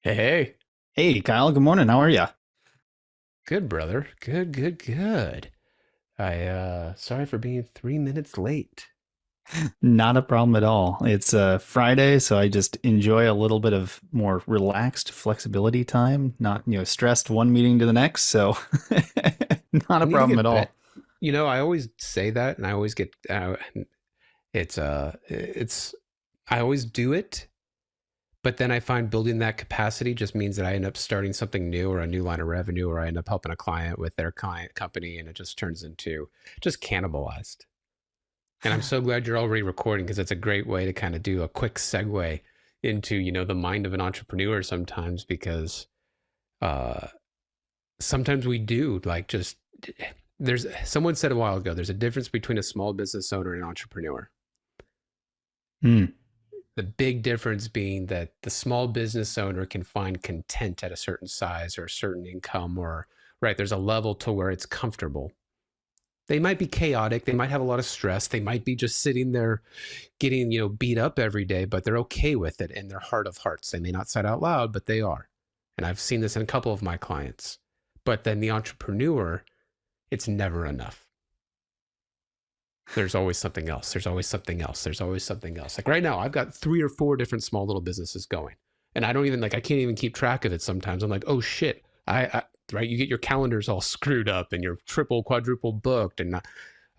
Hey, Hey, Kyle. Good morning. How are you? good brother. Good, good, good. Sorry for being 3 minutes late. Not a problem at all. It's Friday, so I just enjoy a little bit of more relaxed flexibility time, not, stressed one meeting to the next. So not I a need to problem at get bet. all. I always say that, and I always get. It's. I always do it, but then I find building that capacity just means that I end up starting something new or a new line of revenue, or I end up helping a client with their client company, and it just turns into just cannibalized. And I'm so glad you're already recording because it's a great way to kind of do a quick segue into the mind of an entrepreneur sometimes because uh, sometimes we do like just there's someone said a while ago there's a difference between a small business owner and an entrepreneur. Hmm. The big difference being that the small business owner can find content at a certain size or a certain income, or right, there's a level to where it's comfortable. They might be chaotic, they might have a lot of stress, they might be just sitting there getting beat up every day, but they're okay with it in their heart of hearts. They may not say it out loud, but they are. And I've seen this in a couple of my clients. But then the entrepreneur, it's never enough. There's always something else. There's always something else. There's always something else. Like right now, I've got 3 or 4 different small little businesses going, and I don't even I can't even keep track of it. Sometimes I'm like, oh shit, I right. You get your calendars all screwed up, and you're triple, quadruple booked, and I'm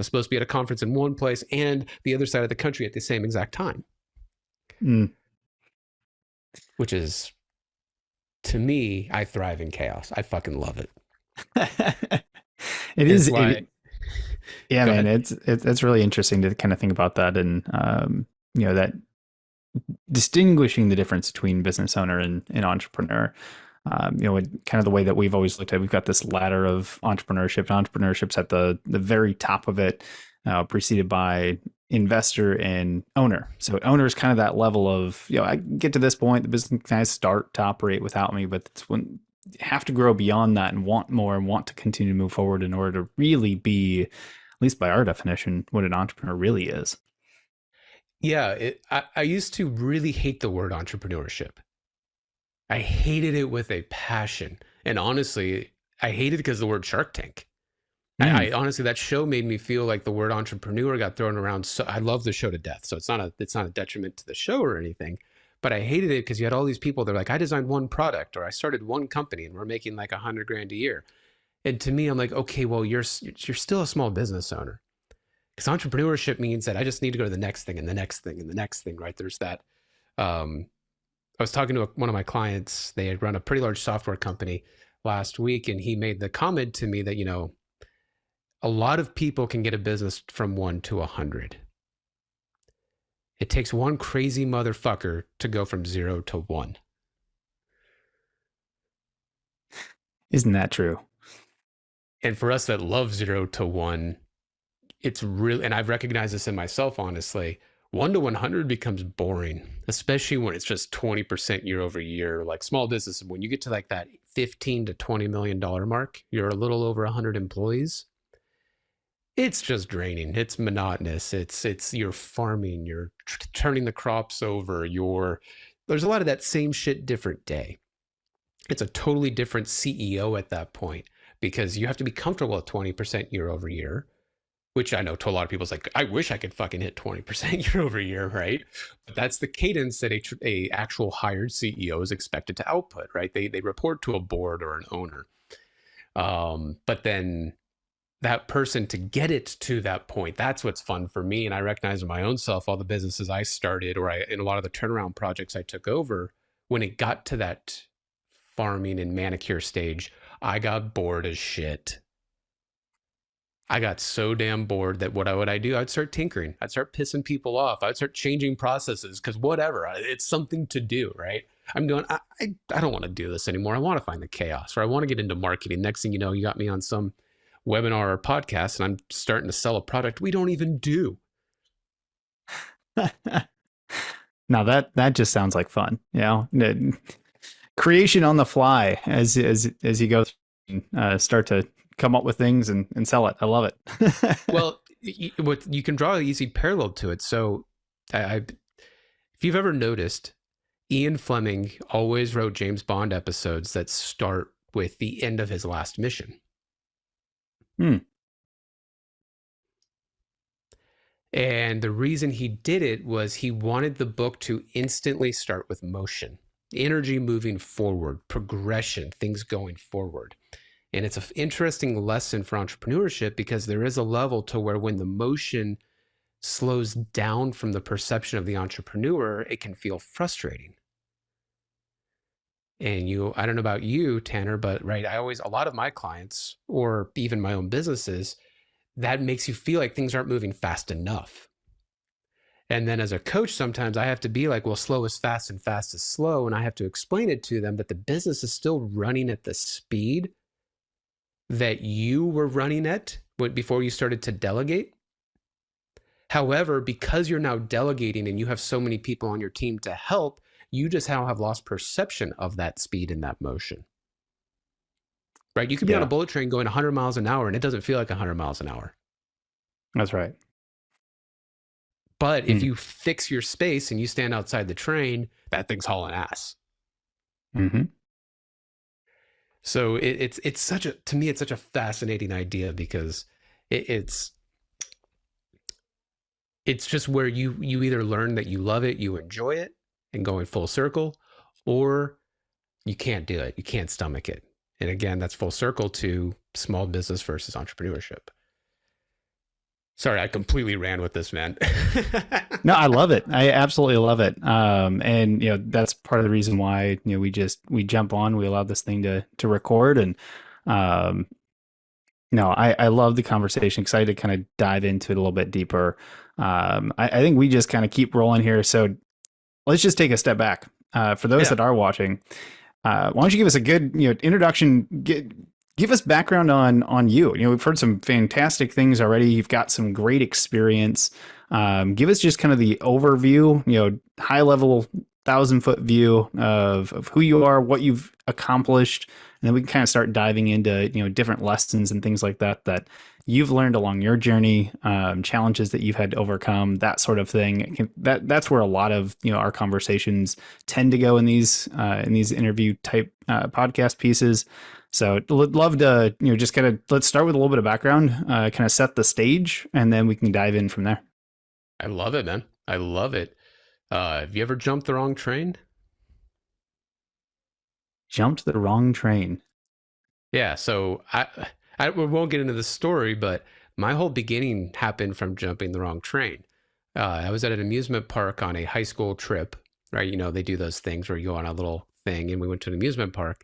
supposed to be at a conference in one place and the other side of the country at the same exact time, Hmm. which is, to me, I thrive in chaos. I fucking love it. It It's is. why. Yeah, Go man. ahead. It's really interesting to kind of think about that and that distinguishing the difference between business owner and entrepreneur. Kind of the way that we've always looked at, we've got this ladder of entrepreneurship. Entrepreneurship's at the very top of it, preceded by investor and owner. So owner is kind of that level of, I get to this point, the business can kind of start to operate without me, but it's when you have to grow beyond that and want more and want to continue to move forward in order to really be, at least by our definition, what an entrepreneur really is. Yeah, I used to really hate the word entrepreneurship. I hated it with a passion. And honestly, I hated it because the word Shark Tank. I Mm. honestly, that show made me feel like the word entrepreneur got thrown around. So I love the show to death. So it's not a detriment to the show or anything. But I hated it because you had all these people. They're like, I designed one product or I started one company and we're making like 100 grand a year. And to me, I'm like, okay, well, you're still a small business owner because entrepreneurship means that I just need to go to the next thing and the next thing and the next thing. Right? There's that. Um, I was talking to one of my clients. They had run a pretty large software company last week, and he made the comment to me that a lot of people can get a business from 1 to 100. It takes one crazy motherfucker to go from 0 to 1. Isn't that true? And for us that love 0 to 1, it's really, and I've recognized this in myself, honestly, 1 to 100 becomes boring, especially when it's just 20% year over year. Like small businesses, when you get to like that 15 to $20 million mark, you're a little over 100 employees. It's just draining. It's monotonous. It's you're farming, you're turning the crops over, you're there's a lot of that same shit different day. It's a totally different CEO at that point because you have to be comfortable at 20% year over year, which I know to a lot of people's like, I wish I could fucking hit 20% year over year, right? But that's the cadence that a actual hired CEO is expected to output, right? They report to a board or an owner. But then that person to get it to that point, that's what's fun for me. And I recognize in my own self, all the businesses I started or in a lot of the turnaround projects I took over, when it got to that farming and manicure stage, I got bored as shit. I got so damn bored that what would I do? I'd start tinkering. I'd start pissing people off. I'd start changing processes because whatever, it's something to do, right? I'm going, I don't want to do this anymore. I want to find the chaos or I want to get into marketing. Next thing you know, you got me on some webinar or podcast and I'm starting to sell a product we don't even do. Now that just sounds like fun. Creation on the fly as you go through, start to come up with things and sell it. I love it. Well, what you can draw an easy parallel to it. So, if you've ever noticed, Ian Fleming always wrote James Bond episodes that start with the end of his last mission. Hmm. And the reason he did it was he wanted the book to instantly start with motion, energy moving forward, progression, things going forward. And it's an interesting lesson for entrepreneurship because there is a level to where when the motion slows down from the perception of the entrepreneur, it can feel frustrating. And I don't know about you, Tanner, but right, a lot of my clients or even my own businesses, that makes you feel like things aren't moving fast enough. And then as a coach, sometimes I have to be like, well, slow is fast and fast is slow. And I have to explain it to them that the business is still running at the speed that you were running at before you started to delegate. However, because you're now delegating and you have so many people on your team to help, you just now have lost perception of that speed and that motion. Right? You could be on a Yeah, bullet train going 100 miles an hour and it doesn't feel like 100 miles an hour. that's right. But if Hmm. you fix your space and you stand outside the train, that thing's hauling ass. Mm-hmm. So it's such a, to me, it's such a fascinating idea because it, it's it's just where you either learn that you love it, you enjoy it, and going full circle, or you can't do it, you can't stomach it. And again, that's full circle to small business versus entrepreneurship. Sorry, I completely ran with this, man. No, I love it. I absolutely love it. And that's part of the reason why we jump on. We allow this thing to record, and um, no, I love the conversation. Excited to kind of dive into it a little bit deeper. I think we just kind of keep rolling here. So let's just take a step back. For those Yeah. that are watching, why don't you give us a good introduction? Give us background on you. We've heard some fantastic things already. You've got some great experience. Give us just kind of the overview. High level 1,000-foot view of who you are, what you've accomplished, and then we can kind of start diving into different lessons and things like that you've learned along your journey, challenges that you've had to overcome, that sort of thing. That's where a lot of our conversations tend to go in these interview type podcast pieces. So would love to just kind of let's start with a little bit of background, kind of set the stage, and then we can dive in from there. I love it, man. I love it. Have you ever jumped the wrong train? Jumped the wrong train. Yeah, so I we won't get into the story, but my whole beginning happened from jumping the wrong train. I was at an amusement park on a high school trip, right? They do those things where you go on a little thing, and we went to an amusement park.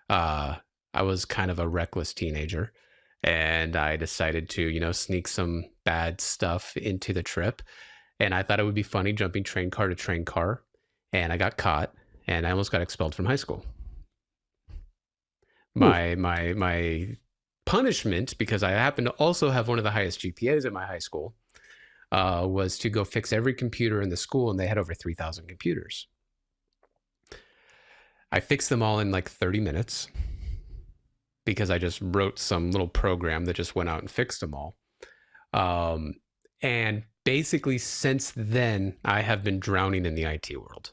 Uh, I was kind of a reckless teenager, and I decided to, sneak some bad stuff into the trip. And I thought it would be funny jumping train car to train car, and I got caught, and I almost got expelled from high school. Ooh, My punishment, because I happened to also have one of the highest GPAs at my high school, was to go fix every computer in the school, and they had over 3,000 computers. I fixed them all in like 30 minutes because I just wrote some little program that just went out and fixed them all. Um, and basically, since then, I have been drowning in the IT world.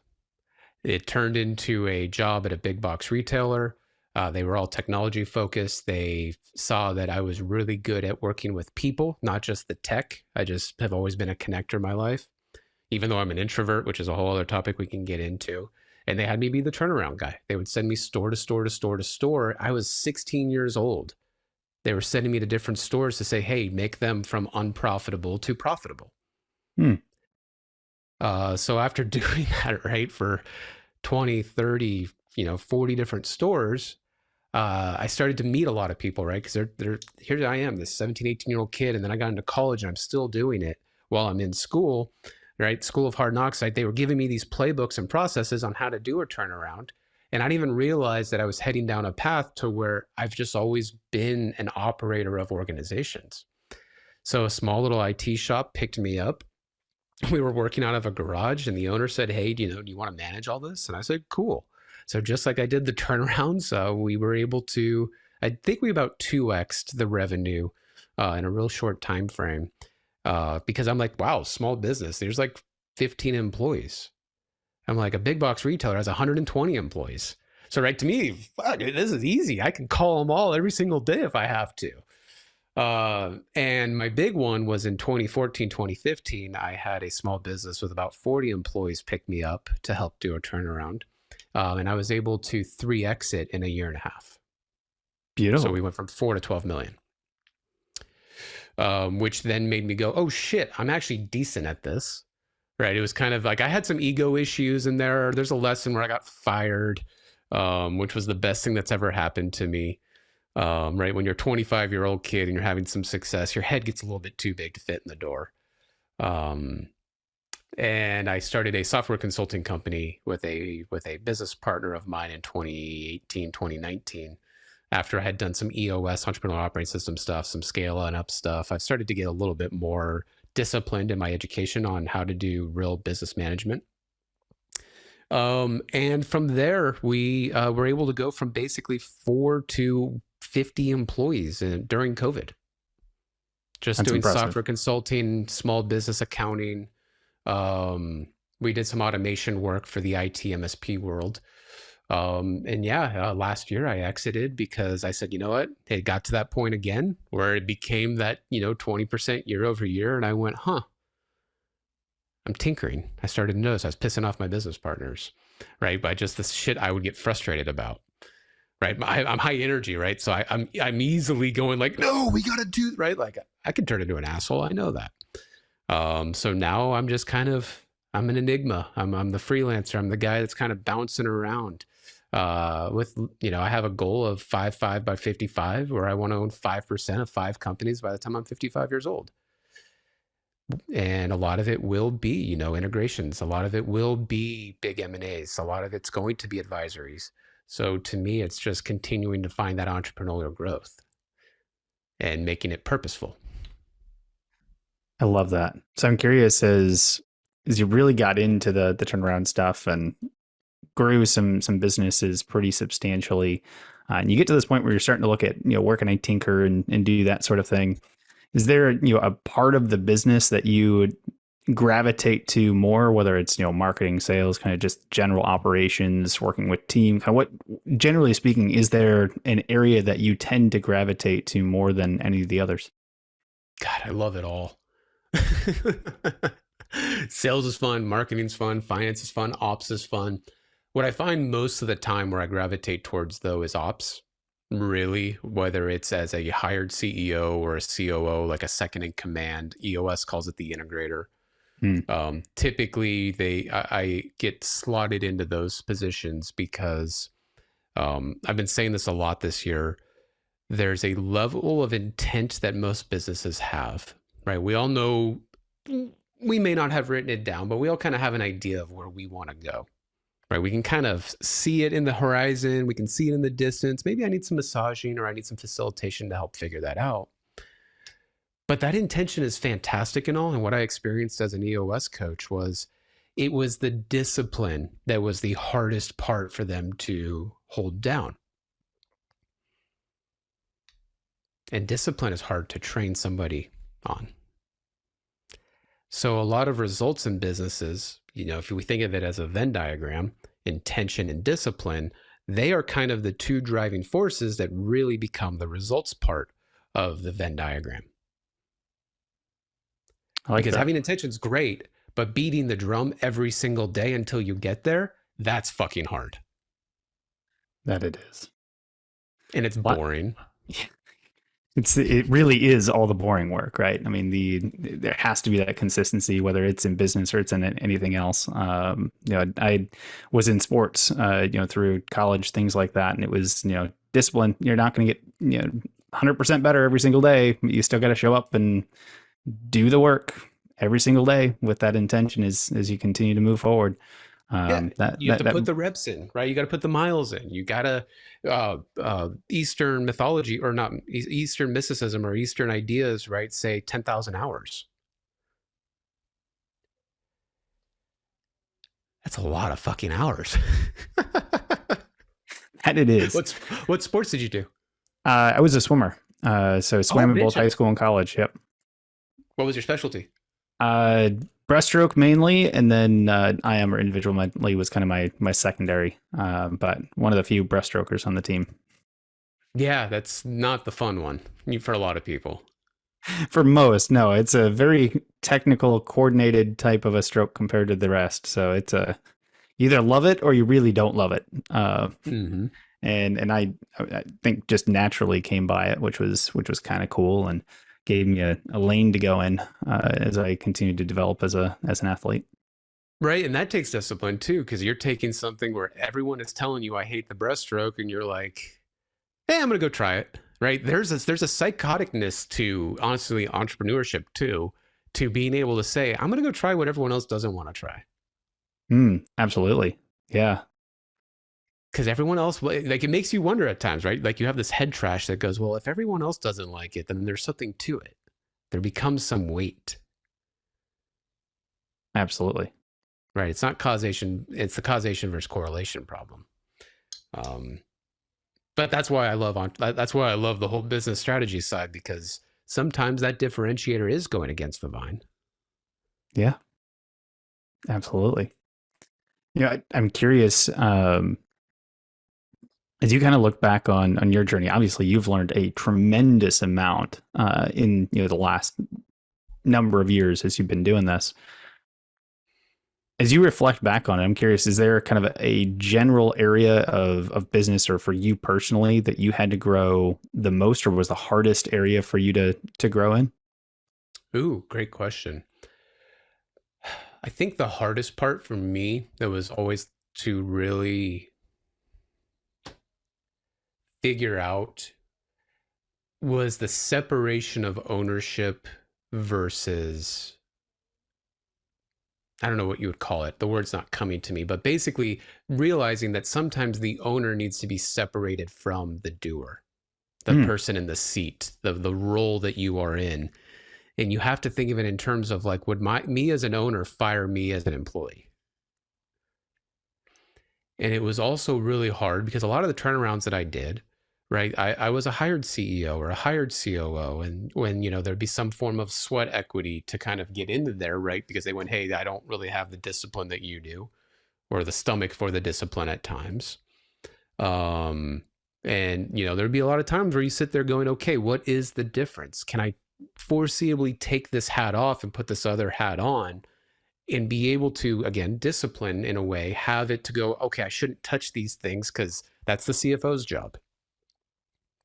It turned into a job at a big box retailer. They were all technology focused. They saw that I was really good at working with people, not just the tech. I just have always been a connector in my life, even though I'm an introvert, which is a whole other topic we can get into. And they had me be the turnaround guy. They would send me store to store to store to store. I was 16 years old. They were sending me to different stores to say, hey, make them from unprofitable to profitable. hmm. So after doing that, right, for 20, 30, 40 different stores, I started to meet a lot of people, right? Because they're here I am, this 17, 18-year-old kid. And then I got into college and I'm still doing it while I'm in school, right? School of Hard Knocks. They were giving me these playbooks and processes on how to do a turnaround. And I didn't even realize that I was heading down a path to where I've just always been an operator of organizations. So a small little IT shop picked me up. We were working out of a garage and the owner said, hey, do you want to manage all this? And I said, cool. So just like I did the turnarounds, we were able to, I think we about 2x'd the revenue in a real short time frame because I'm like, wow, small business. There's like 15 employees. I'm like, a big box retailer has 120 employees. So, right, to me, fuck, dude, this is easy. I can call them all every single day if I have to. And my big one was in 2014, 2015. I had a small business with about 40 employees pick me up to help do a turnaround. And I was able to 3x it in a year and a half. So Beautiful. we went from 4 to 12 million, which then made me go, oh shit, I'm actually decent at this. Right. It was kind of like I had some ego issues in there. There's a lesson where I got fired, which was the best thing that's ever happened to me. Right. When you're a 25-year-old kid and you're having some success, your head gets a little bit too big to fit in the door. And I started a software consulting company with a business partner of mine in 2018, 2019. After I had done some EOS, entrepreneurial operating system stuff, some scale and up stuff, I started to get a little bit more disciplined in my education on how to do real business management. And from there, we were able to go from basically 4 to 50 employees during COVID. Just That's doing impressive. software consulting, small business accounting. We did some automation work for the IT MSP world. And yeah, last year I exited because I said, you know what? It got to that point again where it became that, 20% year over year. And I went, huh, I'm tinkering. I started to notice I was pissing off my business partners, right? By just the shit I would get frustrated about. Right. I'm high energy, right? So I'm easily going like, no, we got to do, right? Like I can turn into an asshole. I know that. So now I'm just kind of, I'm an enigma. I'm the freelancer. I'm the guy that's kind of bouncing around. I have a goal of 5 by 55, where I want to own 5% of 5 companies by the time I'm 55 years old. And a lot of it will be, integrations. A lot of it will be big M&As. A lot of it's going to be advisories. So to me, it's just continuing to find that entrepreneurial growth and making it purposeful. I love that. So I'm curious, as you really got into the turnaround stuff and grew some businesses pretty substantially, and you get to this point where you're starting to look at, where can I tinker and do that sort of thing. Is there, a part of the business that you would gravitate to more, whether it's, marketing, sales, kind of just general operations, working with team, kind of what, generally speaking, is there an area that you tend to gravitate to more than any of the others? God, I love it all. Sales is fun, marketing's fun, finance is fun, ops is fun. What I find most of the time where I gravitate towards, though, is ops. Really, whether it's as a hired CEO or a COO, like a second in command. EOS calls it the integrator. Hmm. Typically, I get slotted into those positions because I've been saying this a lot this year. There's a level of intent that most businesses have, right? We all know, we may not have written it down, but we all kind of have an idea of where we want to go, right? We can kind of see it in the horizon. We can see it in the distance. Maybe I need some massaging or I need some facilitation to help figure that out. But that intention is fantastic and all. And what I experienced as an EOS coach was, it was the discipline that was the hardest part for them to hold down. And discipline is hard to train somebody on. So a lot of results in businesses, if we think of it as a Venn diagram, intention and discipline, they are kind of the two driving forces that really become the results part of the Venn diagram. I like Because that. having intention is great, but beating the drum every single day until you get there, that's fucking hard. That it is. And it's What? boring. It really is all the boring work, right? I mean, there has to be that consistency, whether it's in business or it's in anything else. I was in sports, through college, things like that, and it was, discipline. You're not going to get, 100% better every single day. You still got to show up and do the work every single day with that intention as you continue to move forward. Yeah, That you have that to that put the reps in, right? You got to put the miles in. You got to Eastern mythology, or not Eastern mysticism, or Eastern ideas, right? Say 10,000 hours. That's a lot of fucking hours. that it is. What sports did you do? I was a swimmer, so Oh, swam in both bitch. high school and college. Yep. What was your specialty? Uh, breaststroke mainly, and then IM or individually was kind of my secondary. But one of the few breaststrokers on the team. Yeah, that's not the fun one for a lot of people. For most, no, it's a very technical, coordinated type of a stroke compared to the rest. So it's a you either love it or you really don't love it. Hmm. And I think just naturally came by it, which was kind of cool and gave me a lane to go in as I continued to develop as an athlete. Right. And that takes discipline too, because you're taking something where everyone is telling you, I hate the breaststroke. And you're like, hey, I'm going to go try it. Right. There's a psychoticness to, honestly, entrepreneurship too, to being able to say, I'm going to go try what everyone else doesn't want to try. Absolutely, yeah, Because everyone else, like, it makes you wonder at times, right? Like, you have this head trash that goes, well, if everyone else doesn't like it, then there's something to it. There becomes some weight, absolutely. right? It's not causation, it's the causation versus correlation problem. Um, but that's why I love the whole business strategy side, because sometimes that differentiator is going against the vine. Yeah, absolutely. I'm curious. As you kind of look back on your journey, obviously you've learned a tremendous amount in the last number of years as you've been doing this. As you reflect back on it, I'm curious, is there kind of a general area of business or for you personally that you had to grow the most or was the hardest area for you to grow in? Ooh, great question. I think the hardest part for me that was always to really figure out was the separation of ownership versus, I don't know what you would call it. The word's not coming to me, but basically realizing that sometimes the owner needs to be separated from the doer, the Mm, person in the seat, the role that you are in. And you have to think of it in terms of like, would me as an owner fire me as an employee? And it was also really hard because a lot of the turnarounds that I did, right, I was a hired CEO or a hired COO. And when, there'd be some form of sweat equity to kind of get into there, right, because they went, hey, I don't really have the discipline that you do, or the stomach for the discipline at times. Um, and, there'd be a lot of times where you sit there going, okay, what is the difference? Can I foreseeably take this hat off and put this other hat on and be able to, again, discipline in a way, have it to go, okay, I shouldn't touch these things because that's the CFO's job.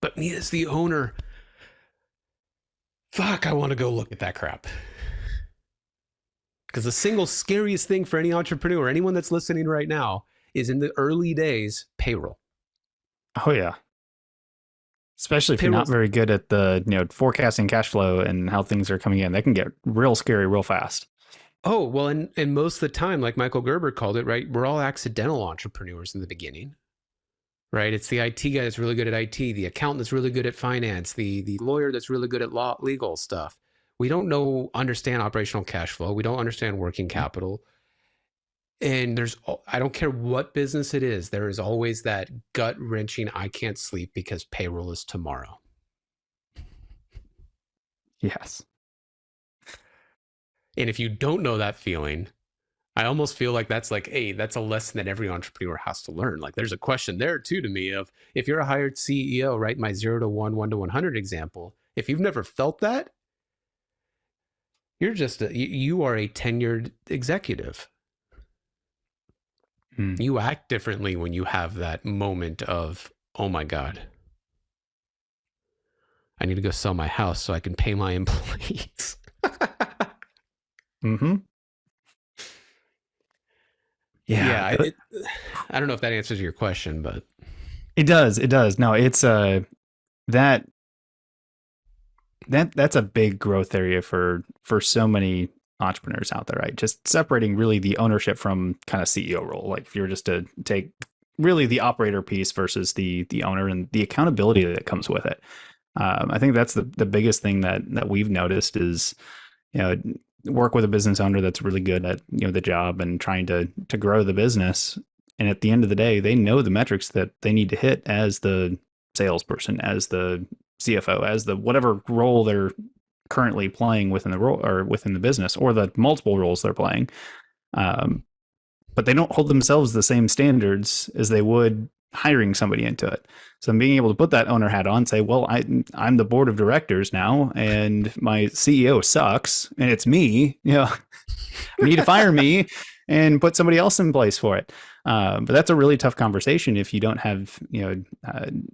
But me as the owner, fuck, I want to go look at that crap. Because the single scariest thing for any entrepreneur, anyone that's listening right now, is in the early days, payroll. oh yeah, especially if you're not Payroll's, very good at the forecasting cash flow and how things are coming in. That can get real scary real fast. oh, well, and most of the time, like Michael Gerber called it, right? We're all accidental entrepreneurs in the beginning, right? It's the IT guy that's really good at IT, the accountant that's really good at finance, the lawyer that's really good at legal stuff. We don't understand operational cash flow. We don't understand working capital. And I don't care what business it is, there is always that gut wrenching, I can't sleep because payroll is tomorrow. Yes. And if you don't know that feeling, I almost feel like that's like, hey, that's a lesson that every entrepreneur has to learn. Like there's a question there too to me of if you're a hired CEO, right? My 0 to 1, 1 to 100 example. If you've never felt that, you are a tenured executive. Mm. You act differently when you have that moment of, oh my God, I need to go sell my house so I can pay my employees. Hmm. Yeah. Yeah, I don't know if that answers your question, but It does. It does. No, it's that that's a big growth area for so many entrepreneurs out there, right? Just separating really the ownership from kind of CEO role. Like if you're just to take really the operator piece versus the owner and the accountability that comes with it. I think that's the biggest thing that we've noticed is you know work with a business owner that's really good at the job and trying to grow the business. And at the end of the day, they know the metrics that they need to hit as the salesperson, as the CFO, as the whatever role they're currently playing within the role or within the business, or the multiple roles they're playing. Um, but they don't hold themselves the same standards as they would hiring somebody into it. So being able to put that owner hat on, say, well, I'm the board of directors now, and my CEO sucks, and it's me. I need to fire me and put somebody else in place for it. But that's a really tough conversation if you don't have,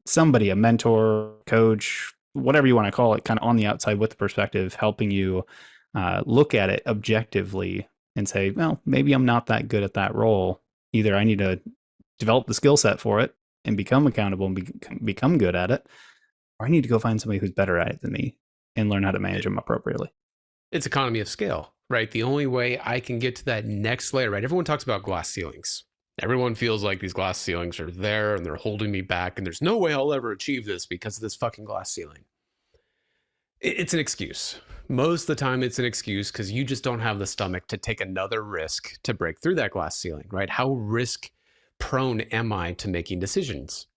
somebody, a mentor, coach, whatever you want to call it, kind of on the outside with the perspective, helping you look at it objectively and say, well, maybe I'm not that good at that role. Either I need to develop the skill set for it and become accountable and become good at it, or I need to go find somebody who's better at it than me and learn how to manage them appropriately. It's economy of scale, right? The only way I can get to that next layer, right? Everyone talks about glass ceilings. Everyone feels like these glass ceilings are there and they're holding me back, and there's no way I'll ever achieve this because of this fucking glass ceiling. It's an excuse. Most of the time, it's an excuse because you just don't have the stomach to take another risk to break through that glass ceiling, right? How risk prone am I to making decisions?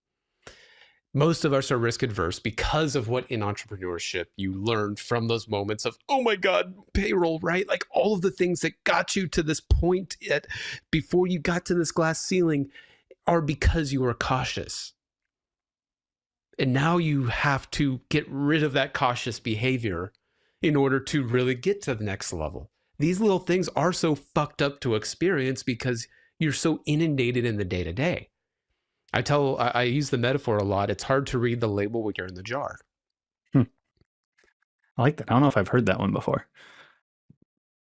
Most of us are risk adverse because of what in entrepreneurship you learned from those moments of, oh my God, payroll, right? Like all of the things that got you to this point before you got to this glass ceiling are because you were cautious. And now you have to get rid of that cautious behavior in order to really get to the next level. These little things are so fucked up to experience because you're so inundated in the day to day. I use the metaphor a lot. It's hard to read the label when you're in the jar. I like that. I don't know if I've heard that one before.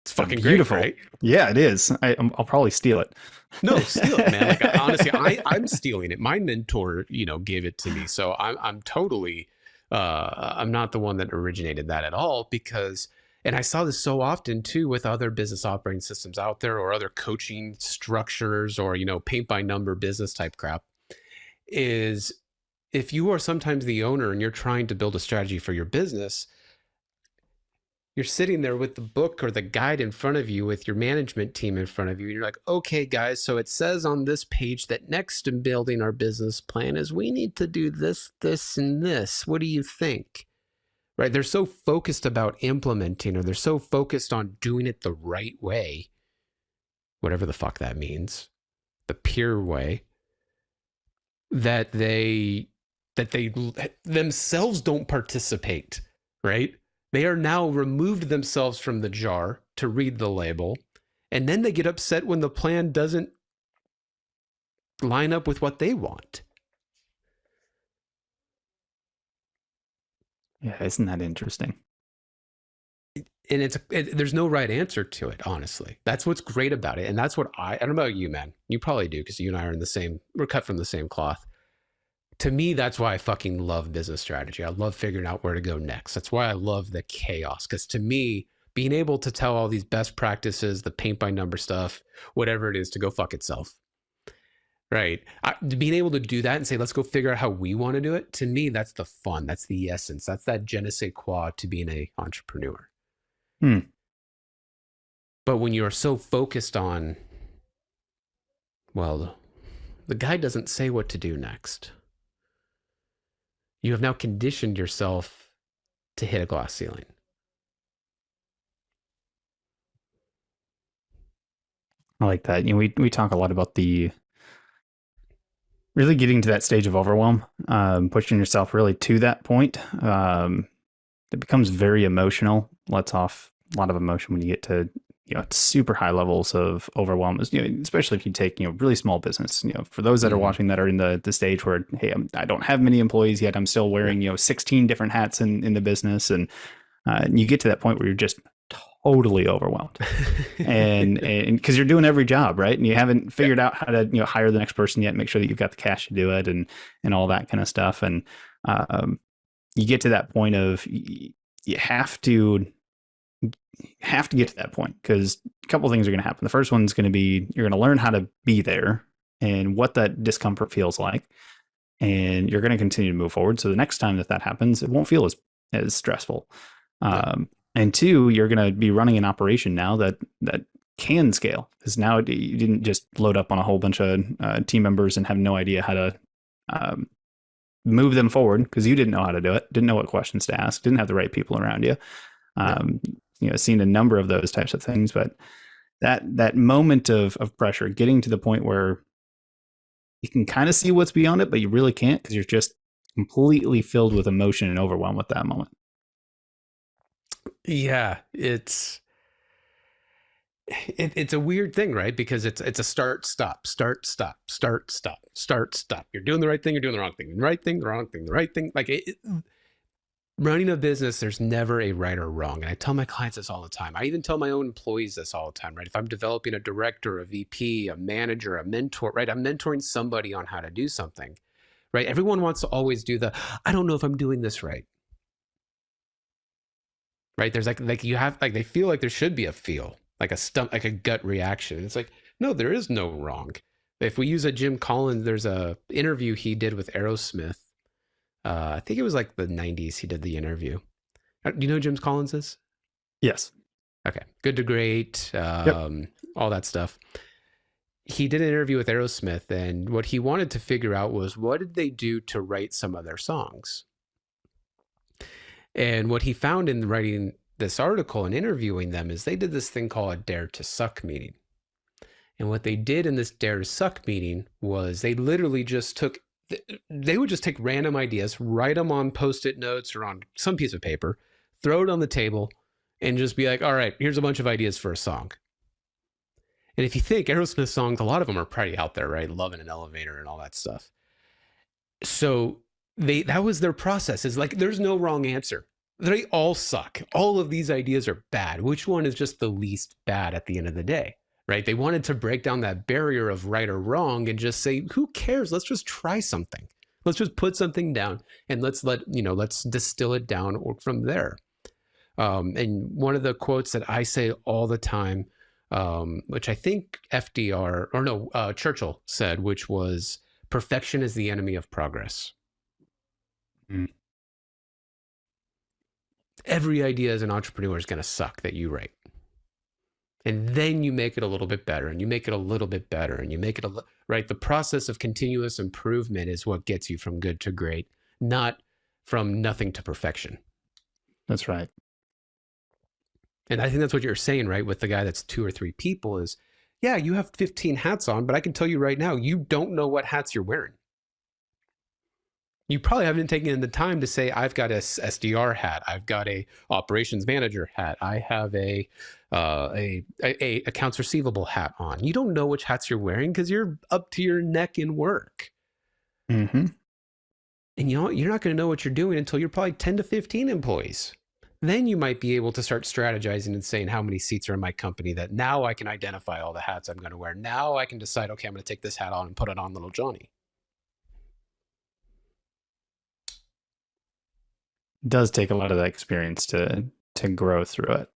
It's But fucking great, beautiful. right? Yeah, it is. I'll probably steal it. No, steal it, man. Like honestly, I'm stealing it. My mentor, gave it to me, so I'm totally. I'm not the one that originated that at all because, and I saw this so often too with other business operating systems out there or other coaching structures or paint by number business type crap. Is if you are sometimes the owner and you're trying to build a strategy for your business, you're sitting there with the book or the guide in front of you with your management team in front of you. And you're like, okay, guys, so it says on this page that next in building our business plan is we need to do this, this, and this. What do you think? Right? They're so focused about implementing, or they're so focused on doing it the right way, whatever the fuck that means, the pure way, that they themselves don't participate, right? They are now removed themselves from the jar to read the label, and then they get upset when the plan doesn't line up with what they want. Yeah, isn't that interesting? And there's no right answer to it, honestly. That's what's great about it. And that's what I don't know about you, man. You probably do because you and I are we're cut from the same cloth. To me, that's why I fucking love business strategy. I love figuring out where to go next. That's why I love the chaos. Because to me, being able to tell all these best practices, the paint by number stuff, whatever it is, to go fuck itself. Right. Being able to do that and say, let's go figure out how we want to do it. To me, that's the fun. That's the essence. That's that je ne sais quoi to being an entrepreneur. But when you're so focused on, well, the guy doesn't say what to do next. You have now conditioned yourself to hit a glass ceiling. I like that. We talk a lot about the really getting to that stage of overwhelm, pushing yourself really to that point. It becomes very emotional, lets off a lot of emotion when you get to super high levels of overwhelm. Especially if you take really small business. For those that are watching that are in the stage where, hey, I don't have many employees yet. I'm still wearing 16 different hats in the business, and you get to that point where you're just totally overwhelmed and because you're doing every job, right? And you haven't figured out how to hire the next person yet, make sure that you've got the cash to do it, and all that kind of stuff. And you get to that point of you have to get to that point because a couple of things are going to happen. The first one's going to be you're going to learn how to be there and what that discomfort feels like, and you're going to continue to move forward. So the next time that happens, it won't feel as stressful. And two, you're going to be running an operation now that can scale, because now you didn't just load up on a whole bunch of team members and have no idea how to move them forward because you didn't know how to do it, didn't know what questions to ask, didn't have the right people around you. Yeah. Seen a number of those types of things, but that moment of pressure, getting to the point where you can kind of see what's beyond it, but you really can't because you're just completely filled with emotion and overwhelmed with that moment. Yeah. It's a weird thing, right? Because it's a start, stop, start, stop, start, stop, start, stop. You're doing the right thing, you're doing the wrong thing, the right thing, the wrong thing, the right thing. Like running a business, there's never a right or wrong. And I tell my clients this all the time. I even tell my own employees this all the time, right? If I'm developing a director, a VP, a manager, a mentor, right? I'm mentoring somebody on how to do something, right? Everyone wants to always do I don't know if I'm doing this right. Right? There's like you have like they feel like there should be a feel, like a gut reaction. It's like, no, there is no wrong. If we use a Jim Collins, there's a interview he did with Aerosmith. I think it was like the 90s he did the interview. Do you know who Jim Collins is? Yes. Okay. Good to Great, Yep. all that stuff. He did an interview with Aerosmith, and what he wanted to figure out was what did they do to write some of their songs? And what he found in writing this article and interviewing them is they did this thing called a Dare to Suck meeting. And what they did in this Dare to Suck meeting was they literally just they would just take random ideas, write them on Post-it notes or on some piece of paper, throw it on the table, and just be like, all right, here's a bunch of ideas for a song. And if you think Aerosmith songs, a lot of them are pretty out there, right? Love in an Elevator and all that stuff. So that was their process. Is like there's no wrong answer. They all suck. All of these ideas are bad. Which one is just the least bad at the end of the day? Right? They wanted to break down that barrier of right or wrong and just say, who cares? Let's just try something. Let's just put something down and let's distill it down from there. And one of the quotes that I say all the time, which I think Churchill said, which was, perfection is the enemy of progress. Mm. Every idea as an entrepreneur is going to suck that you write. And then you make it a little bit better and you make it a little bit better and you make it right. The process of continuous improvement is what gets you from good to great, not from nothing to perfection. That's right. And I think that's what you're saying, right? With the guy that's 2 or 3 people is, yeah, you have 15 hats on, but I can tell you right now, you don't know what hats you're wearing. You probably haven't taken the time to say, I've got a SDR hat, I've got a operations manager hat, I have a accounts receivable hat on. You don't know which hats you're wearing because you're up to your neck in work. Mm-hmm. And you're not going to know what you're doing until you're probably 10 to 15 employees. Then you might be able to start strategizing and saying how many seats are in my company, that now I can identify all the hats I'm going to wear. Now I can decide, okay, I'm going to take this hat on and put it on little Johnny. It does take a lot of that experience to grow through it.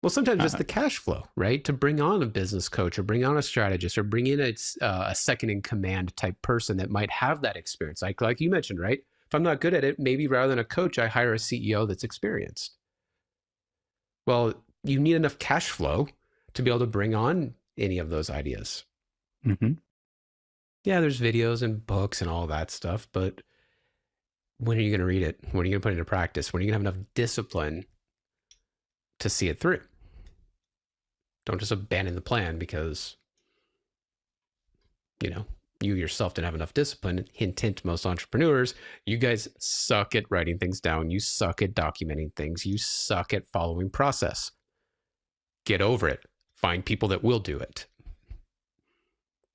Well, sometimes just the cash flow, right? To bring on a business coach or bring on a strategist or bring in a second in command type person that might have that experience. Like you mentioned, right? If I'm not good at it, maybe rather than a coach, I hire a CEO that's experienced. Well, you need enough cash flow to be able to bring on any of those ideas. Mm-hmm. Yeah, there's videos and books and all that stuff, but when are you going to read it? When are you going to put it into practice? When are you going to have enough discipline to see it through? Don't just abandon the plan because, you yourself didn't have enough discipline. Hint, hint, most entrepreneurs, you guys suck at writing things down. You suck at documenting things. You suck at following process. Get over it. Find people that will do it.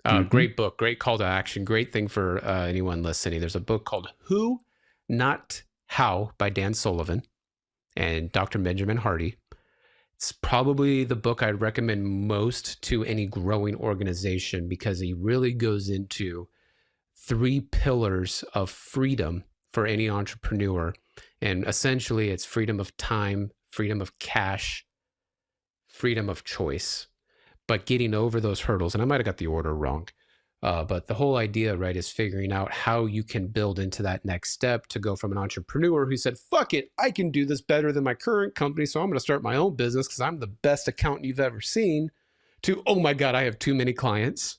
Mm-hmm. Great book, great call to action, great thing for anyone listening. There's a book called Who, Not How by Dan Sullivan and Dr. Benjamin Hardy. It's probably the book I'd recommend most to any growing organization because he really goes into 3 pillars of freedom for any entrepreneur. And essentially, it's freedom of time, freedom of cash, freedom of choice. But getting over those hurdles, and I might have got the order wrong, but the whole idea, right, is figuring out how you can build into that next step to go from an entrepreneur who said, fuck it, I can do this better than my current company, so I'm going to start my own business because I'm the best accountant you've ever seen, to, oh my God, I have too many clients,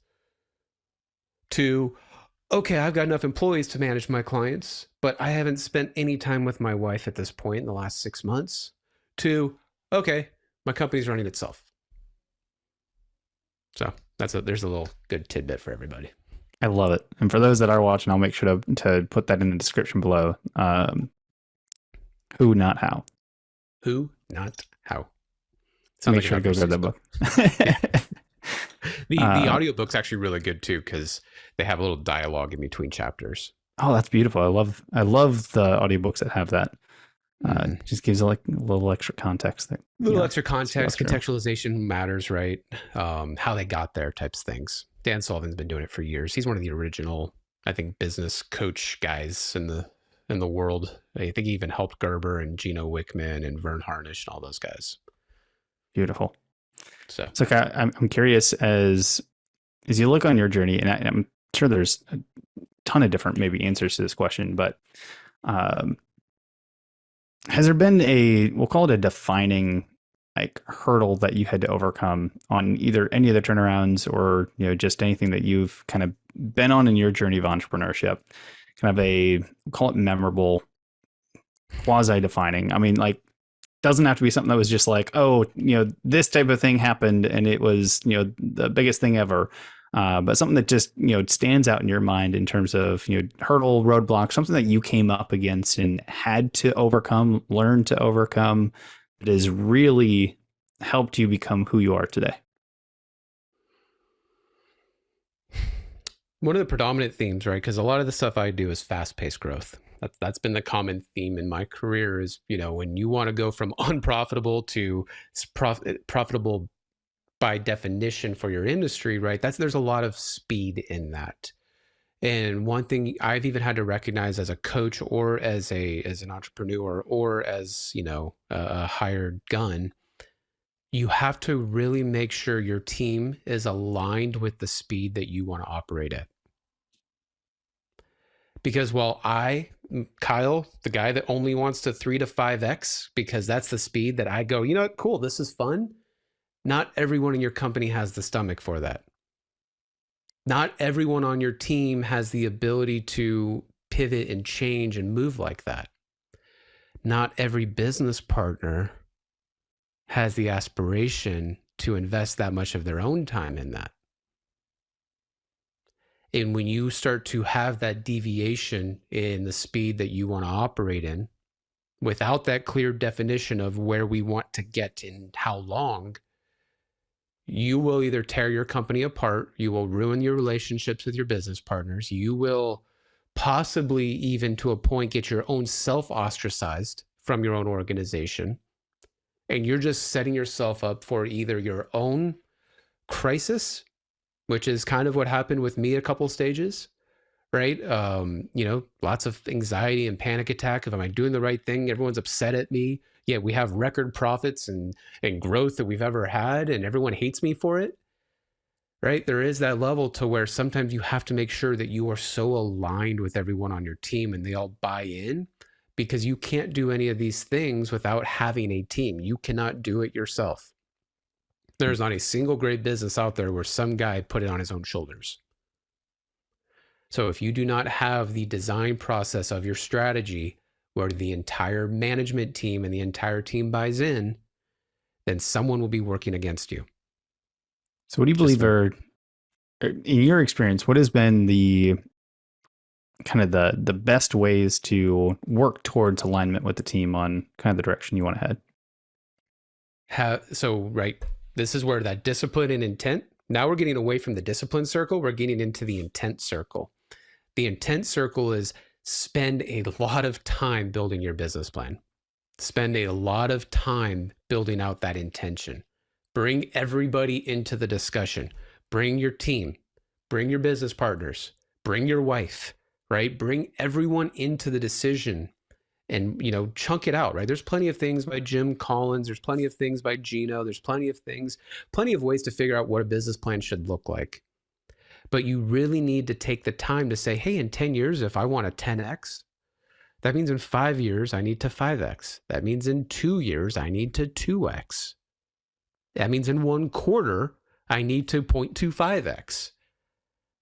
to, okay, I've got enough employees to manage my clients, but I haven't spent any time with my wife at this point in the last 6 months, to, Okay, my company's running itself. So there's a little good tidbit for everybody. I love it. And for those that are watching, I'll make sure to put that in the description below. Who, not how. Who, not how. Sounds Make like an sure to go upper grab six that book. book. Yeah. The uh, audiobook's actually really good too, because they have a little dialogue in between chapters. oh, that's beautiful. I love the audiobooks that have that. Mm-hmm. Just gives like a little extra context that, A little extra as you go context, through. contextualization matters, right? How they got there, types of things. Dan Sullivan's been doing it for years. He's one of the original, I think, business coach guys in the world. I think he even helped Gerber and Gino Wickman and Vern Harnish and all those guys. Beautiful. So So I'm curious as you look on your journey, and I'm sure there's a ton of different maybe answers to this question, but um, has there been we'll call it a defining like hurdle that you had to overcome on either any of the turnarounds or just anything that you've kind of been on in your journey of entrepreneurship, kind of we'll call it memorable, quasi defining? I mean, like, doesn't have to be something that was just like, oh, this type of thing happened and it was, the biggest thing ever. But something that just, stands out in your mind in terms of, hurdle, roadblock, something that you came up against and had to overcome, learn to overcome, that has really helped you become who you are today. one of the predominant themes, right? Because a lot of the stuff I do is fast-paced growth. That's been the common theme in my career. Is when you want to go from unprofitable to profitable by definition for your industry, right? There's a lot of speed in that. And one thing I've even had to recognize as a coach or as an entrepreneur or as a hired gun, you have to really make sure your team is aligned with the speed that you want to operate at. Because while Kyle, the guy that only wants to 3 to 5x because that's the speed that I go, what, cool, this is fun. Not everyone in your company has the stomach for that. Not everyone on your team has the ability to pivot and change and move like that. Not every business partner has the aspiration to invest that much of their own time in that. And when you start to have that deviation in the speed that you want to operate in, without that clear definition of where we want to get and how long, you will either tear your company apart, you will ruin your relationships with your business partners, you will possibly even to a point get your own self ostracized from your own organization. And you're just setting yourself up for either your own crisis, which is kind of what happened with me a couple stages, right? Lots of anxiety and panic attack. If am I doing the right thing? Everyone's upset at me. Yeah, we have record profits and growth that we've ever had, and everyone hates me for it. Right? There is that level to where sometimes you have to make sure that you are so aligned with everyone on your team and they all buy in, because you can't do any of these things without having a team. You cannot do it yourself. There's not a single great business out there where some guy put it on his own shoulders. So if you do not have the design process of your strategy where the entire management team and the entire team buys in, then someone will be working against you. So what do you believe in your experience, what has been the kind of the best ways to work towards alignment with the team on kind of the direction you want to head? Right, this is where that discipline and intent, now we're getting away from the discipline circle, we're getting into the intent circle. The intent circle is spend a lot of time building your business plan. Spend a lot of time building out that intention. Bring everybody into the discussion. Bring your team, bring your business partners, bring your wife, right? Bring everyone into the decision and, chunk it out, right? There's plenty of things by Jim Collins. There's plenty of things by Gino. There's plenty of ways to figure out what a business plan should look like. But you really need to take the time to say, hey, in 10 years, if I want a 10x, that means in 5 years, I need to 5x. That means in 2 years, I need to 2x. That means in 1 quarter, I need to 0.25x,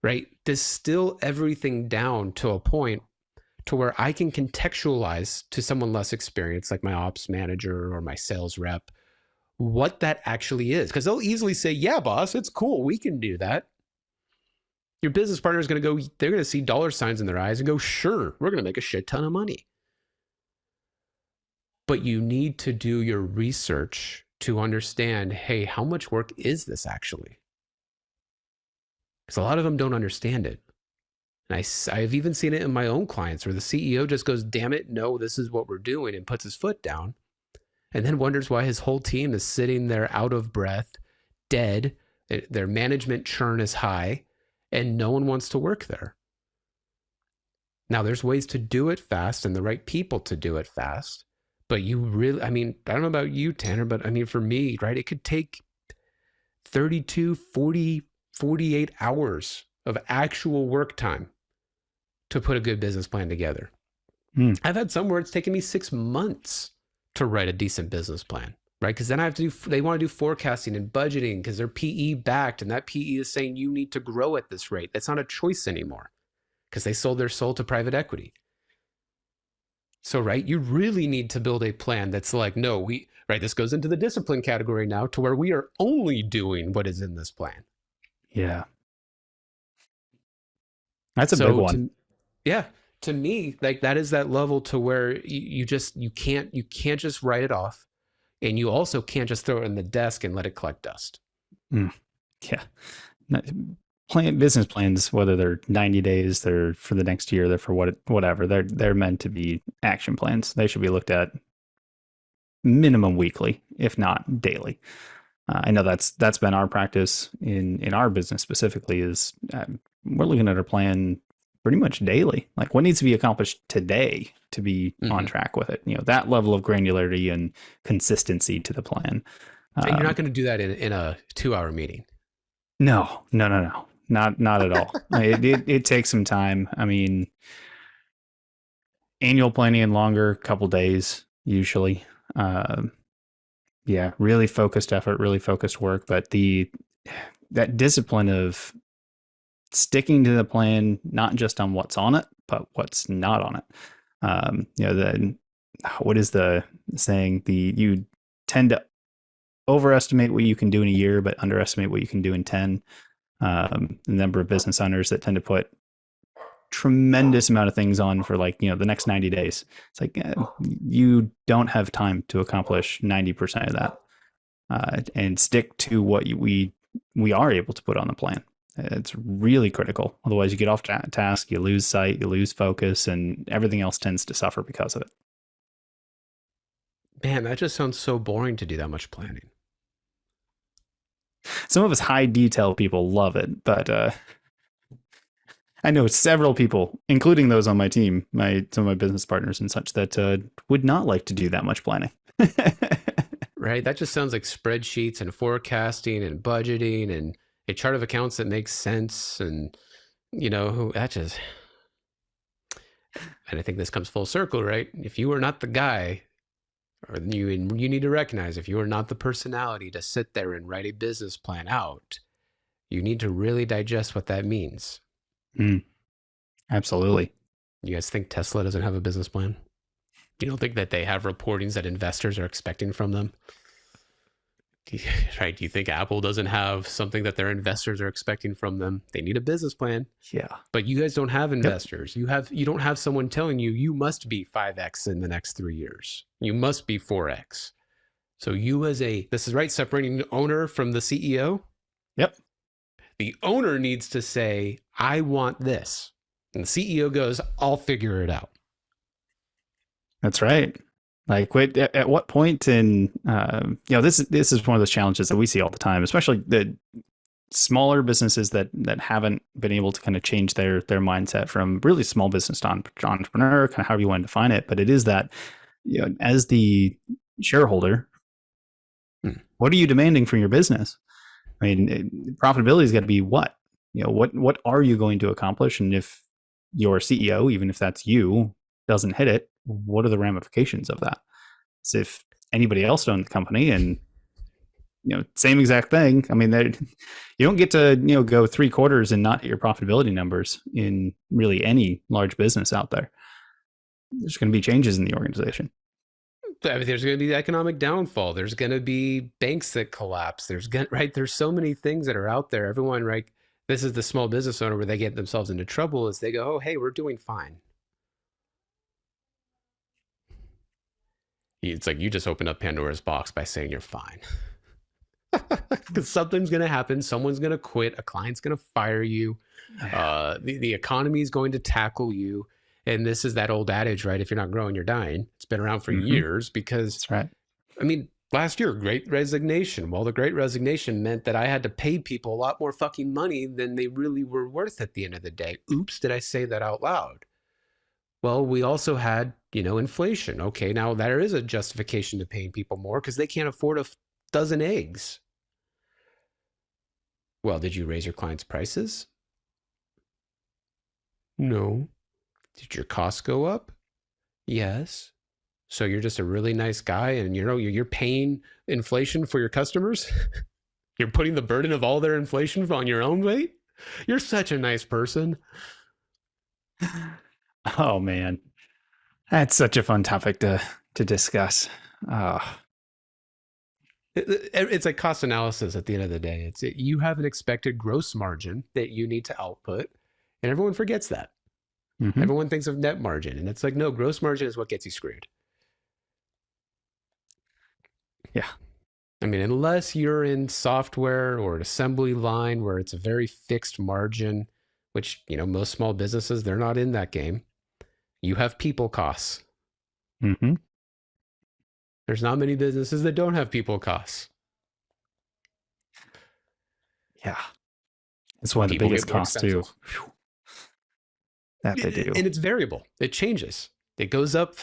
right? Distill everything down to a point to where I can contextualize to someone less experienced, like my ops manager or my sales rep, what that actually is. Because they'll easily say, yeah, boss, it's cool. We can do that. Your business partner is going to go, they're going to see dollar signs in their eyes and go, sure, we're going to make a shit ton of money. But you need to do your research to understand, hey, how much work is this actually? Because a lot of them don't understand it. And I've even seen it in my own clients where the CEO just goes, damn it, no, this is what we're doing, and puts his foot down, and then wonders why his whole team is sitting there out of breath, dead. Their management churn is high, and no one wants to work there. Now, there's ways to do it fast and the right people to do it fast. But you really, I mean, I don't know about you, Tanner, but I mean, for me, right, it could take 32, 40, 48 hours of actual work time to put a good business plan together. I've had some where it's taken me 6 months to write a decent business plan, right? Because then I have to do, they want to do forecasting and budgeting because they're PE backed, and that PE is saying you need to grow at this rate. That's not a choice anymore because they sold their soul to private equity. So, right, you really need to build a plan that's like, no, right, this goes into the discipline category now to where we are only doing what is in this plan. Yeah. That's a big So one. yeah, to me, like that is that level to where you can't just write it off, and you also can't just throw it in the desk and let it collect dust. Yeah. Business plans, whether they're 90 days, they're for the next year, they're for whatever. They're meant to be action plans. They should be looked at minimum weekly, if not daily. I know that's been our practice in our business specifically. Is we're looking at our plan pretty much daily. Like what needs to be accomplished today to be on track with it. That level of granularity and consistency to the plan. And you're not going to do that in a 2-hour meeting. No, not at all. It takes some time. I mean, annual planning and longer, couple days usually. Yeah, really focused effort, really focused work, but that discipline of sticking to the plan, not just on what's on it, but what's not on it. What is the saying? You tend to overestimate what you can do in a year, but underestimate what you can do in 10. The number of business owners that tend to put tremendous amount of things on for the next 90 days. It's like you don't have time to accomplish 90% of that, and stick to what we are able to put on the plan. It's really critical. Otherwise, you get off task, you lose sight, you lose focus, and everything else tends to suffer because of it. Man, that just sounds so boring to do that much planning. Some of us high detail people love it, but I know several people, including those on my team, some of my business partners and such, that would not like to do that much planning. Right? That just sounds like spreadsheets and forecasting and budgeting and a chart of accounts that makes sense. And, that just, and I think this comes full circle, right? If you are not the guy, or you need to recognize if you are not the personality to sit there and write a business plan out, you need to really digest what that means. Absolutely. You guys think Tesla doesn't have a business plan? You don't think that they have reportings that investors are expecting from them? Right? Do you think Apple doesn't have something that their investors are expecting from them? They need a business plan. Yeah. But you guys don't have investors. Yep. You don't have someone telling you must be 5x in the next 3 years. You must be 4x. So this is right, separating the owner from the CEO. Yep. The owner needs to say, I want this. And the CEO goes, I'll figure it out. That's right. Like, at what point in, this is one of those challenges that we see all the time, especially the smaller businesses that haven't been able to kind of change their mindset from really small business to entrepreneur, kind of however you want to define it. But it is that, as the shareholder, what are you demanding from your business? I mean, profitability has got to be what? What are you going to accomplish? And if your CEO, even if that's you, doesn't hit it, what are the ramifications of that? So if anybody else owned the company and same exact thing, I mean, you don't get to go 3 quarters and not hit your profitability numbers in really any large business out there. There's going to be changes in the organization. I mean, there's going to be economic downfall. There's going to be banks that collapse. Right. There's so many things that are out there. Everyone, right? This is the small business owner where they get themselves into trouble is they go, oh, hey, we're doing fine. It's like you just opened up Pandora's box by saying you're fine. Because something's going to happen. Someone's going to quit. A client's going to fire you. The economy is going to tackle you. And this is that old adage, right? If you're not growing, you're dying. It's been around for years because, That's right. I mean, last year, Great Resignation. Well, the Great Resignation meant that I had to pay people a lot more fucking money than they really were worth at the end of the day. Oops, did I say that out loud? Well, we also had, inflation. Okay, now there is a justification to paying people more because they can't afford a dozen eggs. Well, did you raise your clients' prices? No. Did your costs go up? Yes. So you're just a really nice guy and you're paying inflation for your customers? You're putting the burden of all their inflation on your own weight? You're such a nice person. Oh man, that's such a fun topic to discuss. It's like cost analysis at the end of the day. You have an expected gross margin that you need to output, and everyone forgets that. Mm-hmm. Everyone thinks of net margin, and it's like, no, gross margin is what gets you screwed. Yeah. I mean, unless you're in software or an assembly line where it's a very fixed margin, which, most small businesses, they're not in that game. You have people costs. Mm-hmm. There's not many businesses that don't have people costs. Yeah. It's one of the People biggest get more costs too. expensive. That they do. And it's variable. It changes. It goes up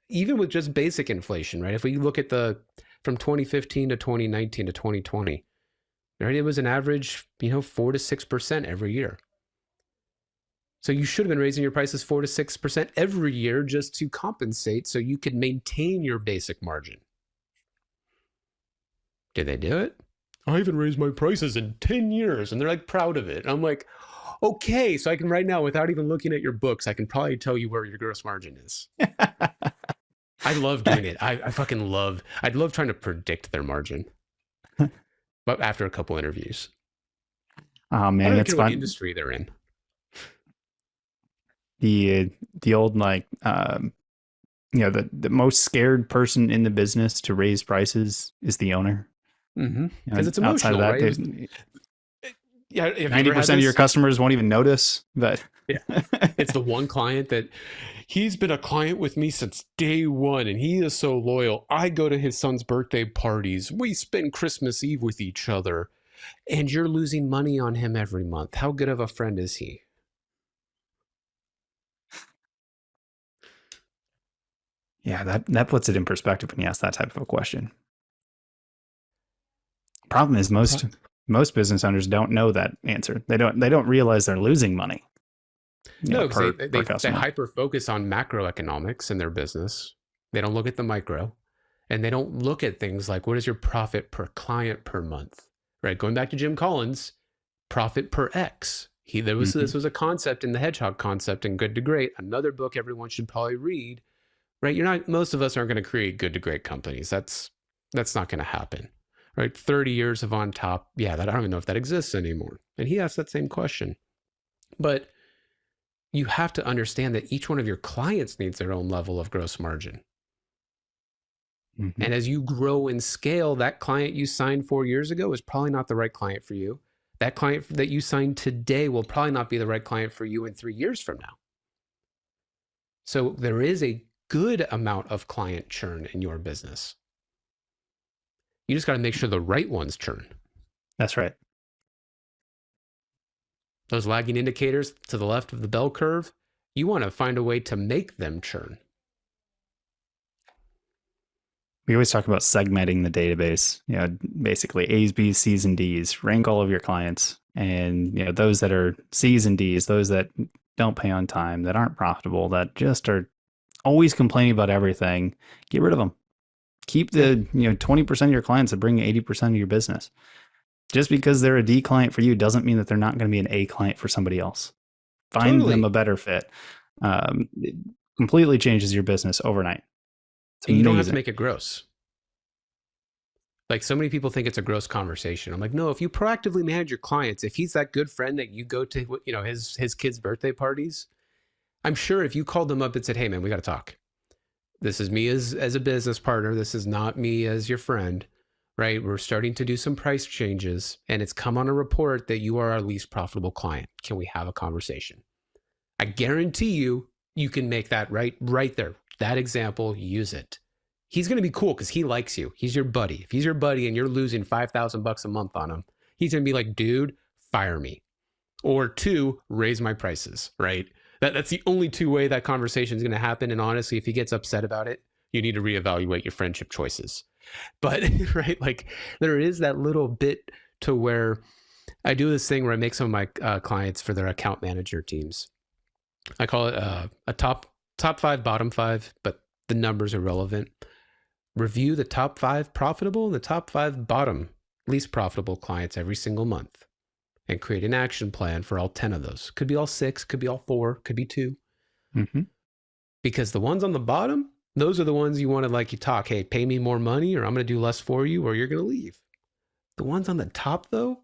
even with just basic inflation, right? If we look at from 2015 to 2019 to 2020, right? It was an average, 4 to 6% every year. So you should have been raising your prices 4 to 6% every year just to compensate so you could maintain your basic margin. Did they do it? I haven't raised my prices in 10 years, and they're like proud of it. And I'm like, okay, so I can right now, without even looking at your books, I can probably tell you where your gross margin is. I love doing it. I'd love trying to predict their margin. But after a couple interviews. Oh I man, don't it's care what fun. industry they're in. The old the most scared person in the business to raise prices is the owner. Because it's Outside of emotional, that, right? Yeah, have you ever 90% of your customers won't even notice. But yeah, it's the one client that he's been a client with me since day one, and he is so loyal. I go to his son's birthday parties. We spend Christmas Eve with each other, and you're losing money on him every month. How good of a friend is he? yeah, that puts it in perspective when you ask that type of a question. Problem is most business owners don't know that answer. They don't realize they're losing money. No, because Per they customer. hyper focus on macroeconomics in their business. They don't look at the micro, and they don't look at things like what is your profit per client per month, right? Going back to Jim Collins, profit per X. This was a concept in the Hedgehog concept in Good to Great, another book everyone should probably read, right? Most of us aren't going to create good to great companies. That's not going to happen, right? 30 years of on top. Yeah, I don't even know if that exists anymore. And he asked that same question, but you have to understand that each one of your clients needs their own level of gross margin. Mm-hmm. And as you grow and scale, that client you signed 4 years ago is probably not the right client for you. That client that you signed today will probably not be the right client for you in 3 years from now. So there is a good amount of client churn in your business. You just got to make sure the right ones churn. That's right. Those lagging indicators to the left of the bell curve, you want to find a way to make them churn. We always talk about segmenting the database, basically A's, B's, C's, and D's, rank all of your clients. And, those that are C's and D's, those that don't pay on time, that aren't profitable, that just are always complaining about everything, get rid of them. Keep the, 20% of your clients that bring 80% of your business. Just because they're a D client for you doesn't mean that they're not going to be an A client for somebody else. Find them a better fit. It completely changes your business overnight. It's And you don't have to amazing. make it gross. Like, so many people think it's a gross conversation. I'm like, no, if you proactively manage your clients, if he's that good friend that you go to, his kids' birthday parties, I'm sure if you called them up and said, hey man, we got to talk. This is me as a business partner. This is not me as your friend, right? We're starting to do some price changes and it's come on a report that you are our least profitable client. Can we have a conversation? I guarantee you can make that right there. That example, use it. He's going to be cool because he likes you. He's your buddy. If he's your buddy and you're losing $5,000 a month on him, he's going to be like, dude, fire me. Or two, raise my prices, right? That's the only two way that conversation is going to happen. And honestly, if he gets upset about it, you need to reevaluate your friendship choices. But right, like there is that little bit to where I do this thing where I make some of my clients for their account manager teams. I call it a top five, bottom five, but the numbers are relevant. Review the top five profitable and the top five bottom least profitable clients every single month and create an action plan for all 10 of those. Could be all six, could be all four, could be two. Mm-hmm. Because the ones on the bottom, those are the ones you want to like you talk, hey, pay me more money or I'm going to do less for you or you're going to leave. The ones on the top though,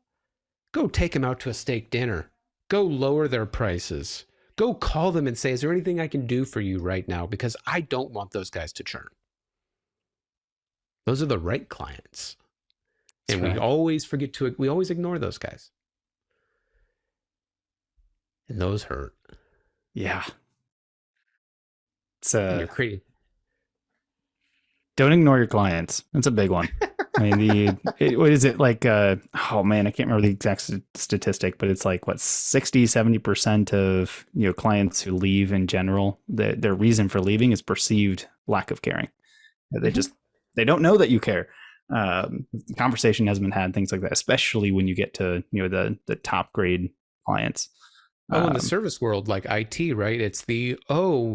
go take them out to a steak dinner. Go lower their prices. Go call them and say, is there anything I can do for you right now? Because I don't want those guys to churn. Those are the right clients. That's And we right. always we always ignore those guys. And those hurt. Yeah. It's And you're creating. don't ignore your clients. That's a big one. I mean, what is it like? Oh man, I can't remember the exact statistic, but it's like what 60-70% of clients who leave in general, their reason for leaving is perceived lack of caring. They just they don't know that you care. Conversation has been had, things like that, especially when you get to the top grade clients. Oh, in the service world, like IT, right? It's because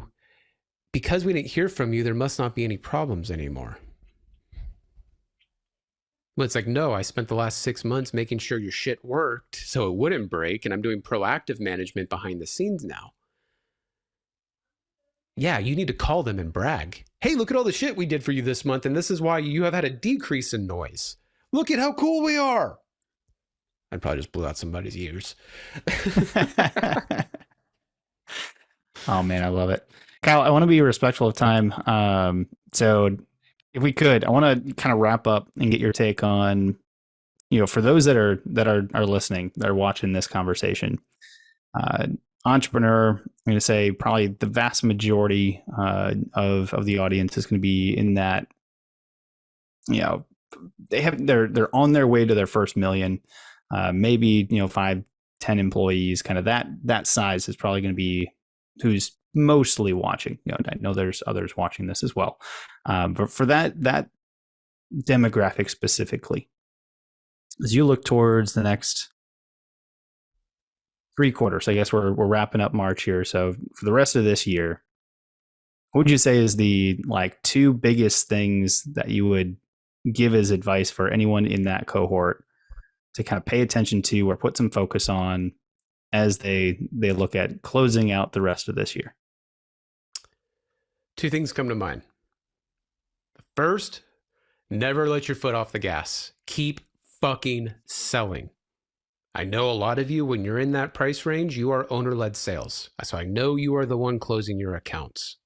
we didn't hear from you, there must not be any problems anymore. Well, it's like, no, I spent the last 6 months making sure your shit worked so it wouldn't break, and I'm doing proactive management behind the scenes now. Yeah, you need to call them and brag. Hey, look at all the shit we did for you this month, and this is why you have had a decrease in noise. Look at how cool we are. I probably just blew out somebody's ears. Oh man, I love it. Kyle, I want to be respectful of time. So if we could, I want to kind of wrap up and get your take on, for those that are listening, that are watching this conversation, entrepreneur, I'm going to say probably the vast majority of the audience is going to be in that, they're on their way to their first million, maybe 5-10 employees, kind of that size is probably going to be who's mostly watching. I know there's others watching this as well, but for that demographic specifically, as you look towards the next 3 quarters, I guess we're wrapping up March here. So for the rest of this year, what would you say is the two biggest things that you would give as advice for anyone in that cohort to kind of pay attention to or put some focus on as they look at closing out the rest of this year? Two things come to mind. First, never let your foot off the gas. Keep fucking selling. I know a lot of you, when you're in that price range, you are owner-led sales. So I know you are the one closing your accounts.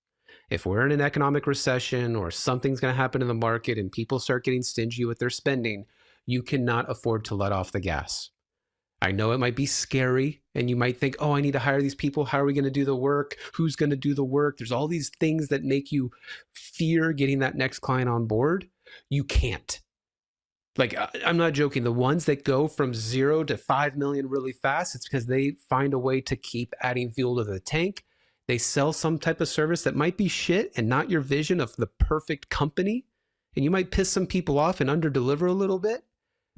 If we're in an economic recession or something's going to happen in the market and people start getting stingy with their spending, you cannot afford to let off the gas. I know it might be scary and you might think, oh, I need to hire these people. How are we going to do the work? Who's going to do the work? There's all these things that make you fear getting that next client on board. You can't. Like, I'm not joking. The ones that go from 0 to 5 million really fast, it's because they find a way to keep adding fuel to the tank. They sell some type of service that might be shit and not your vision of the perfect company. And you might piss some people off and underdeliver a little bit,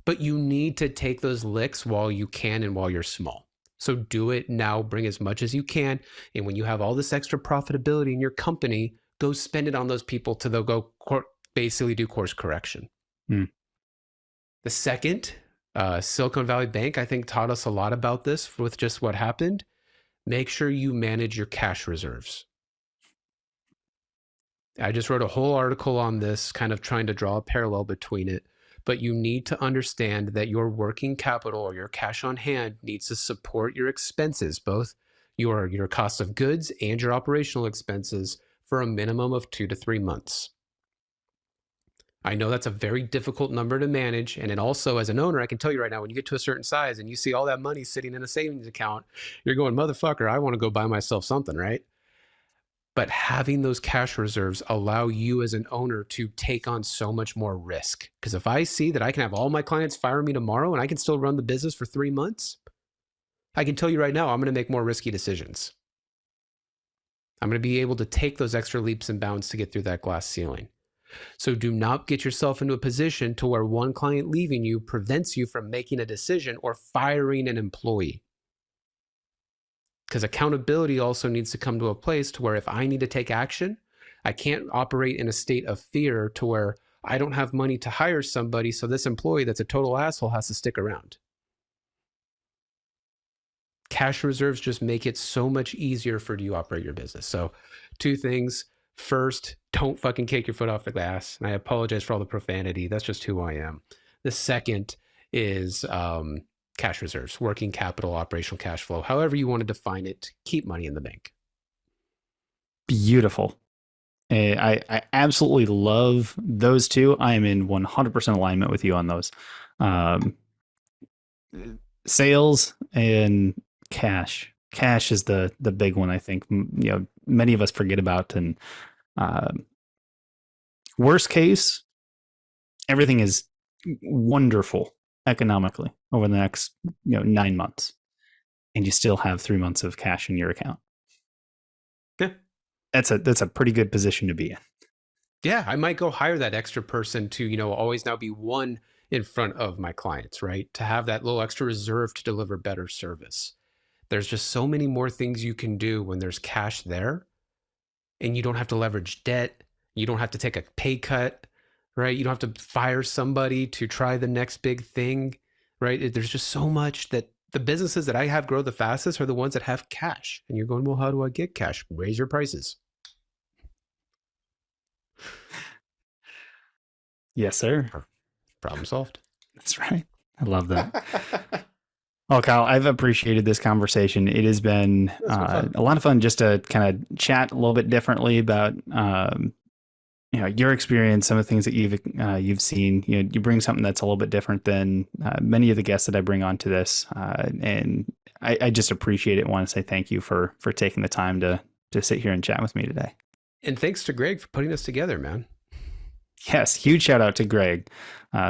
but you need to take those licks while you can and while you're small. So do it now, bring as much as you can. And when you have all this extra profitability in your company, go spend it on those people to they'll go basically do course correction. The second, Silicon Valley Bank, I think, taught us a lot about this with just what happened. Make sure you manage your cash reserves. I just wrote a whole article on this, kind of trying to draw a parallel between it. But you need to understand that your working capital or your cash on hand needs to support your expenses, both your cost of goods and your operational expenses, for a minimum of 2 to 3 months. I know that's a very difficult number to manage. And it also, as an owner, I can tell you right now, when you get to a certain size and you see all that money sitting in a savings account, you're going, motherfucker, I want to go buy myself something, right? But having those cash reserves allow you as an owner to take on so much more risk. Because if I see that I can have all my clients fire me tomorrow and I can still run the business for 3 months, I can tell you right now, I'm going to make more risky decisions. I'm going to be able to take those extra leaps and bounds to get through that glass ceiling. So do not get yourself into a position to where one client leaving you prevents you from making a decision or firing an employee. Because accountability also needs to come to a place to where if I need to take action, I can't operate in a state of fear to where I don't have money to hire somebody, so this employee that's a total asshole has to stick around. Cash reserves just make it so much easier for you to operate your business. So 2 things. First, don't fucking kick your foot off the gas. And I apologize for all the profanity. That's just who I am. The second is cash reserves, working capital, operational cash flow, however you want to define it. Keep money in the bank. Beautiful. I absolutely love those two. I am in 100% alignment with you on those. Um, Sales and cash. Cash is the big one. I think many of us forget about. And uh, worst case, everything is wonderful economically over the next 9 months, and you still have 3 months of cash in your account. Yeah. That's a pretty good position to be in. Yeah, I might go hire that extra person to, always now be one in front of my clients, right? To have that little extra reserve to deliver better service. There's just so many more things you can do when there's cash there, and you don't have to leverage debt. You don't have to take a pay cut, right? You don't have to fire somebody to try the next big thing, right? There's just so much that the businesses that I have grow the fastest are the ones that have cash. And you're going, well, how do I get cash? Raise your prices. Yes, sir. Problem solved. That's right. I love that. Well, Kyle, I've appreciated this conversation. It has been a lot of fun just to kind of chat a little bit differently about your experience, some of the things that you've seen. You bring something that's a little bit different than many of the guests that I bring onto this, and I just appreciate it. Want to say thank you for taking the time to sit here and chat with me today. And thanks to Greg for putting us together, man. Yes, huge shout out to Greg.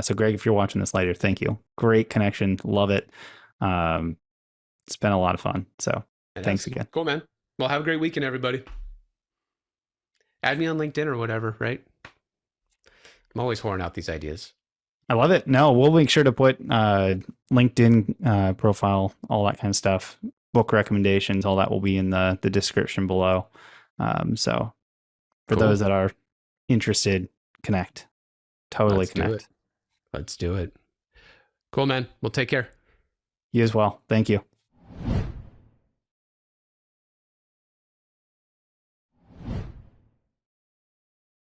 So Greg, if you're watching this later, thank you. Great connection, love it. It's been a lot of fun. So thanks again. Cool, man. Well, have a great weekend, everybody. Add me on LinkedIn or whatever, right? I'm always whoring out these ideas. I love it. No, we'll make sure to put LinkedIn profile, all that kind of stuff, book recommendations, all that will be in the description below. So for those that are interested, connect. Totally connect. Let's do it. Cool, man. Well, take care. You as well. Thank you.